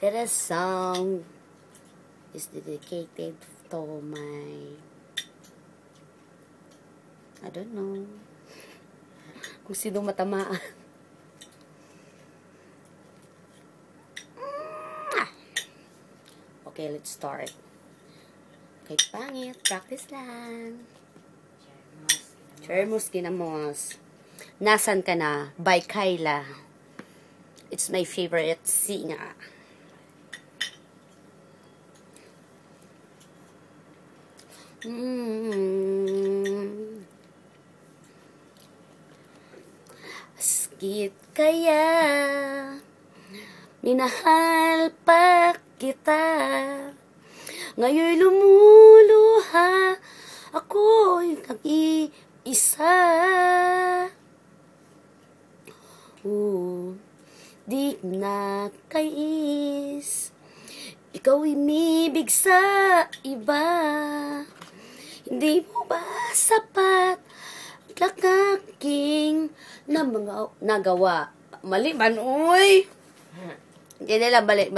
This song is dedicated to my, I don't know, kung sino matamaan. Okay, let's start. Okay, pangit. Practice lang. Chermos Ginamos. Nasan Ka Na by Kyla. It's my favorite singer. Askit kaya minahal pa kita, ngayon lumuluha ako'y nag-iisa. Di na kais ikaw inibig sa iba, hindi mo ba sapat ang aking na mga nagawa? Mali man, uy! Hindi lang, balik.